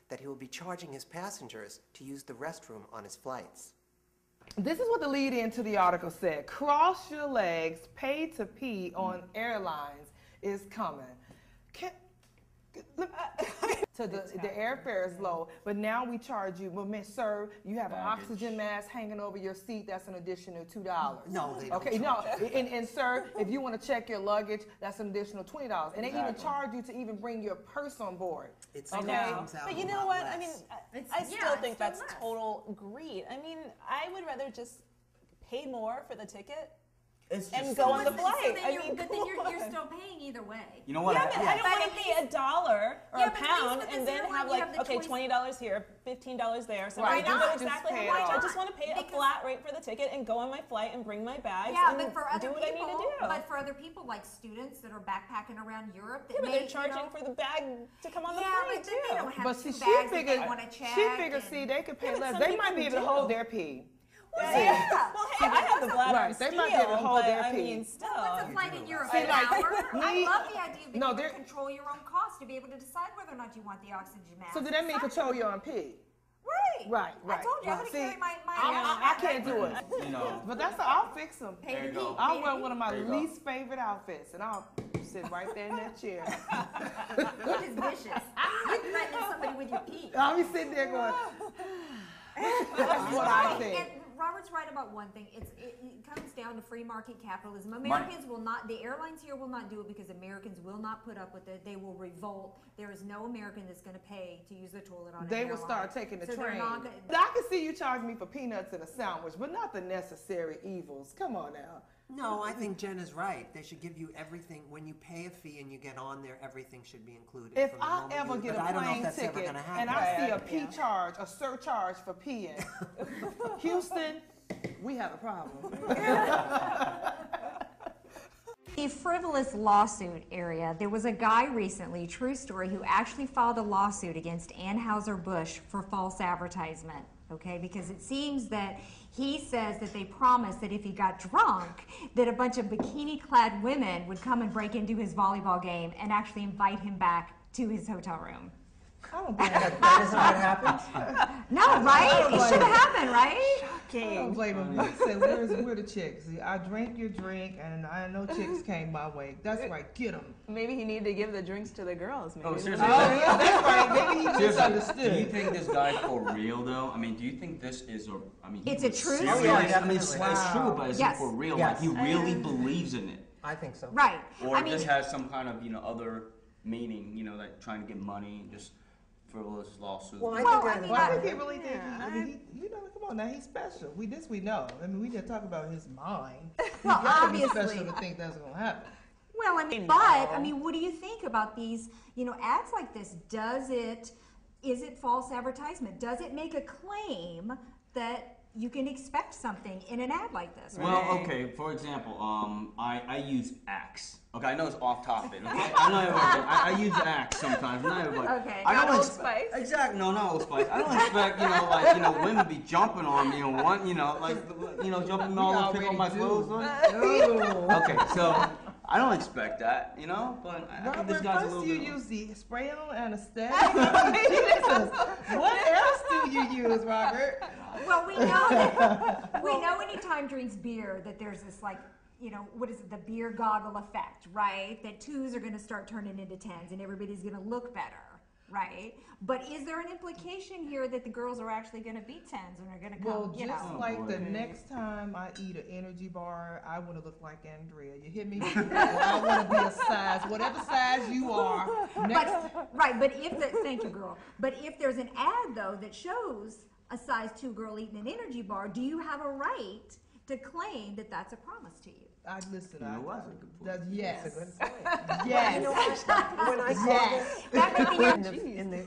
that he will be charging his passengers to use the restroom on his flights. This is what the lead into the article said. Cross your legs, pay to pee on airlines is coming. So the airfare is low, but now we charge you, well, sir, you have an oxygen mask hanging over your seat, that's an additional $2. No, they don't. Okay, no, and sir, if you want to check your luggage, that's an additional $20. And they even charge you to even bring your purse on board. It's okay? But you know what? I mean, I still think that's total greed. I mean, I would rather just pay more for the ticket and go on the flight. But then you're still paying either way. You know what? Yeah, I don't want to pay $1 or a pound and then have like, okay, $20 here, $15 there. So I know exactly how much. I just want to pay a flat rate for the ticket and go on my flight and bring my bags and do what I need to do. But for other people, like students that are backpacking around Europe, but they're charging for the bag to come on the flight too. They don't have but see, two she bags figured, they want to check. she figured, see, they could pay less. They might be able to hold their pee. Well, hey, I have the bladder of steel, they might be able to hold their pee. I mean, still. What's a flight in Europe? An hour? I love the idea of being able to control your own cost, to be able to decide whether or not you want the oxygen mask. So does that mean control your own pee? Right. Right. I told you, I'm going to carry my I can't do it. You know. But I'll fix them. There you go. I'll wear one of my least favorite outfits, and I'll sit right there in that chair. Which is vicious. You're threatening somebody with your pee. I'll be sitting there going, that's what I think. And Robert's right about one thing. It comes down to free market capitalism. Americans will not, the airlines here will not do it because Americans will not put up with it. They will revolt. There is no American that's going to pay to use the toilet on an airline. They will start taking the train. I can see you charge me for peanuts and a sandwich, but not the necessary evils. Come on now. No, I think Jen is right. They should give you everything. When you pay a fee and you get on there, everything should be included. If I ever get a plane ticket and I see a P charge, a surcharge for peeing, Houston, we have a problem. The frivolous lawsuit area, there was a guy recently, true story, who actually filed a lawsuit against Anheuser-Busch for false advertisement, okay? Because it seems that he says that they promised that if he got drunk, that a bunch of bikini-clad women would come and break into his volleyball game and actually invite him back to his hotel room. I don't blame him. That is not what happens. No, right? It should have happened, right? I don't blame him. He said, where the chicks? See, I drank your drink, and I know chicks came my way. That's right, get them. Maybe he needed to give the drinks to the girls. Maybe. Oh, seriously? Oh, yeah, that's right. Maybe he misunderstood. Do you think this guy's for real, though? I mean, do you think this is a... I mean, It's a true serious? story. I mean, it's true, but is it for real? Yes. Like, he really believes in it? I think so. Right. Or this has some kind of, other meaning, like trying to get money, just frivolous lawsuit. Well, I think he really did. I mean, come on now, he's special. We know. I mean, we didn't talk about his mind. Well, he gotta obviously. be special to think that's going to happen. Well, I mean, but, what do you think about these, ads like this? Is it false advertisement? Does it make a claim that you can expect something in an ad like this? Well, okay, for example, I use Axe. Okay, I know it's off topic, okay? I know everybody. I use Axe sometimes, not everybody. Okay. I don't Old Spice? Exactly, no, not Old Spice. I don't expect, women be jumping on me and jumping all over, pick up my clothes. Okay, so I don't expect that, but I think this guy's a little bit... First you use the spray-on anesthetic. Jesus, what else do you use, Robert? Well, we know anytime drinks beer that there's this what is it, the beer goggle effect, right? That twos are going to start turning into tens and everybody's going to look better, right? But is there an implication here that the girls are actually going to be tens and are going to come, Well, like the next time I eat an energy bar, I want to look like Andrea. You hear me? I want to be a size, whatever size you are. Thank you, girl. But if there's an ad, though, that shows a size 2 girl eating an energy bar, do you have a right to claim that that's a promise to you? Listen, Yes. Yes. Yes. You know what? When I saw this,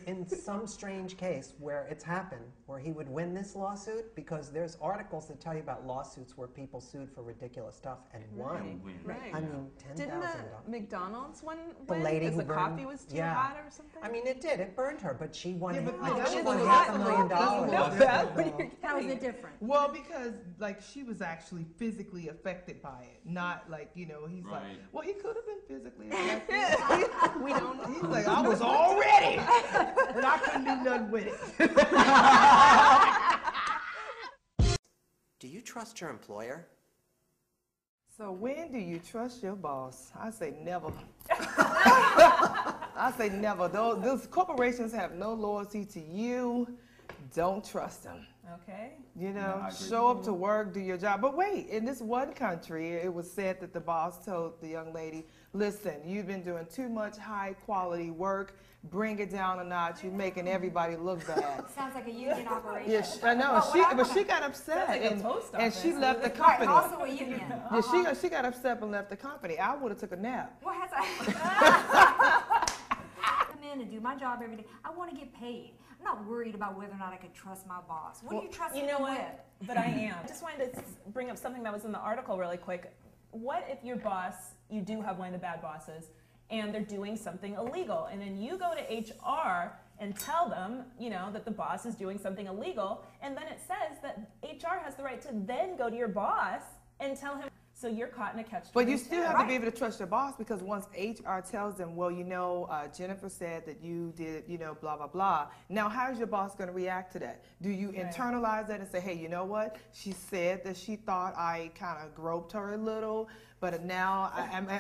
in some strange case where it's happened, where he would win this lawsuit, because there's articles that tell you about lawsuits where people sued for ridiculous stuff and won. Right. I mean, $10,000. Didn't the McDonald's one the win? lady because who the burned, coffee was too hot or something? I mean, it did. It burned her, but she won. She won $500,000. How is it different? Well, because she was actually physically affected by it, not he's like, well, he could have been physically affected. We don't know. He's like, I was already. and I couldn't do nothing with it. Do you trust your employer? So when do you trust your boss? I say never. I say never. Those corporations have no loyalty to you. Don't trust them. Okay. You know, show up to work, do your job. But wait, in this one country, it was said that the boss told the young lady, listen, you've been doing too much high quality work. Bring it down a notch. You're making everybody look bad. Sounds like a union operation. Yeah, I know. But she got upset and she left the company. Right, also a union. Yeah, she got upset and left the company. I would have took a nap. What has come in and do my job every day. I want to get paid. I'm not worried about whether or not I could trust my boss. What do you trust him with? But I am. I just wanted to bring up something that was in the article really quick. What if your boss, you do have one of the bad bosses, and they're doing something illegal, and then you go to HR and tell them, you know, that the boss is doing something illegal, and then it says that HR has the right to then go to your boss and tell him. So you're caught in a catch-22. But you still have to be able to trust your boss, because once HR tells them, well, you know, Jennifer said that you did, you know, blah, blah, blah. Now, how is your boss going to react to that? Do you internalize that and say, hey, you know what? She said that she thought I kind of groped her a little, but now,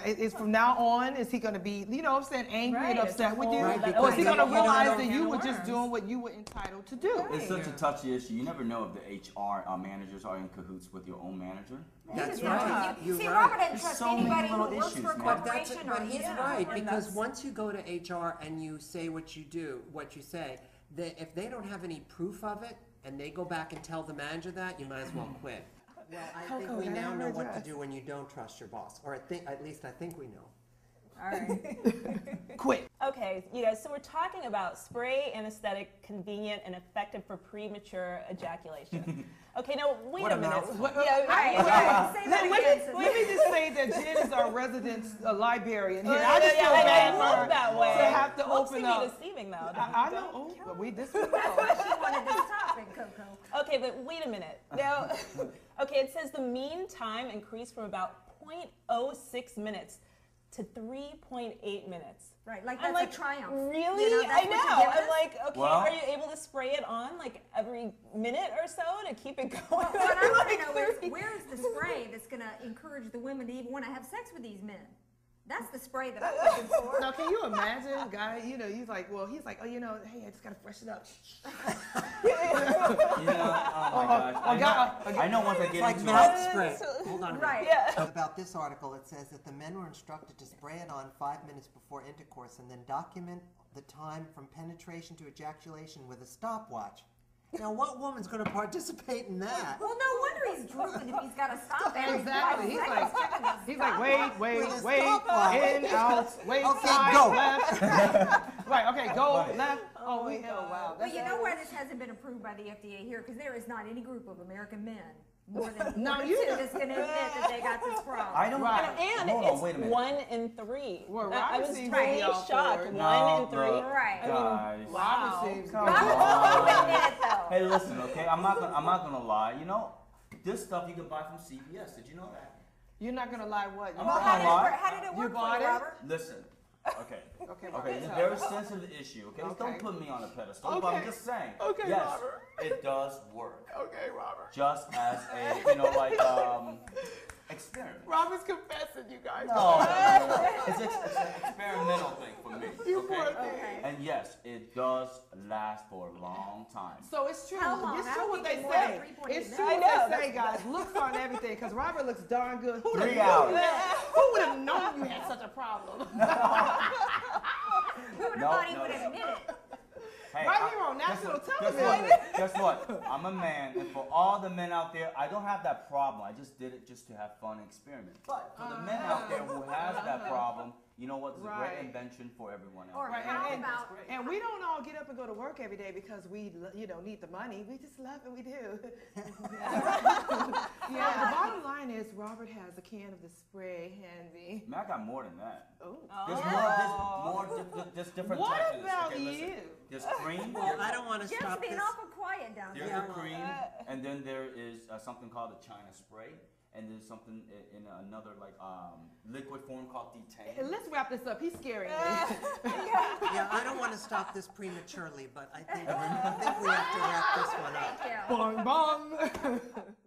it's from now on, is he going to be, you know what I'm saying, angry and upset with you? Or is he going to realize that you were just doing what you were entitled to do? It's such a touchy issue. You never know if the HR managers are in cahoots with your own manager. That's right. See, Robert doesn't trust anybody who works for a corporation or But he's right, because once you go to HR and you say what you do, what you say, if they don't have any proof of it and they go back and tell the manager that, you might as well quit. Well, I think we now know what to do when you don't trust your boss, or at least I think we know. All right. Quit. Okay, you guys, so we're talking about spray anesthetic, convenient, and effective for premature ejaculation. Okay, now wait a minute. Let me just say that Jen is our resident librarian here. I just feel bad for her that way. to have to open up. up. Deceiving though. I know. Oh, but this one. That's why she wanted this topic, Coco. Okay, but wait a minute. Now, okay, it says the mean time increased from about 0.06 minutes to 3.8 minutes. Right, like that's a triumph. Really? You know, I know. I'm like, okay, well, are you able to spray it on like every minute or so to keep it going? Well, what I want to know is, where's the spray that's going to encourage the women to even want to have sex with these men? That's the spray that I'm looking for. Now, can you imagine, guy? You know, he's like, oh, you know, hey, I just gotta freshen up. You know, oh my gosh. I know once I get like into mouth spray. Hold on. Right. Yeah. About this article, it says that the men were instructed to spray it on 5 minutes before intercourse and then document the time from penetration to ejaculation with a stopwatch. Now, what woman's going to participate in that? Well, no wonder he's drooping if he's got to stop every Exactly. 5 seconds. He's like, wait, With a wait, stopwatch. in, out, wait, Okay, side, go. left. Right, okay, go, left. Oh, wait, oh, wow. But you know why this hasn't been approved by the FDA here? Because there is not any group of American men more than two that's going to admit that they got this problem. I don't. And hold on, wait a it's minute. 1 in 3. Well, I was Robert seems really to be all for shocked. it. 1 in 3. Right. Guys. Wow. Robert seems Come good. on. Hey, listen, okay? I'm not gonna lie. You know, this stuff you can buy from CVS. Did you know that? You're not gonna lie what? I'm Well, not how gonna did it lie. work? How did it You work for bought you, it? Robert? Listen. Okay. Okay, It's a very sensitive issue. Okay. Okay. Don't put me on a pedestal. But I'm Okay. just saying. Okay, yes, Robert. it does work. Okay, Robert. Just as a, you know, like experiment. Robert's confessing, you guys. No. It's an experimental thing for me. Okay. And yes, it does last for a long time. So it's true. How long? It's I true don't what think they more say. than 3.8 It's minutes. true I what know, they say, guys. Looks on everything, because Robert looks darn good. Who 3 hours. Who would have known you had such a problem? Who would have thought he would admit it? Hey, Right here on national television. Guess what? I'm a man, and for all the men out there, I don't have that problem. I just did it just to have fun and experiment. But for the men out there who has that problem, you know what? It's a great invention for everyone else. Or Right, how and- about And we don't all get up and go to work every day because we, you know, need the money. We just love it. We do. Yeah. The bottom line is Robert has a can of the spray handy. Man, I got more than that. Oh. There's different What types of this. about Okay, listen. you? There's cream. Well, I don't want to Jeff's stop being this. awful quiet down There's there. the cream, and then there is something called the China spray. and there's something in another like liquid form called detain. Let's wrap this up. He's scaring me. Yeah, I don't want to stop this prematurely, but I think we have to wrap this one up. Thank you. Bong bong.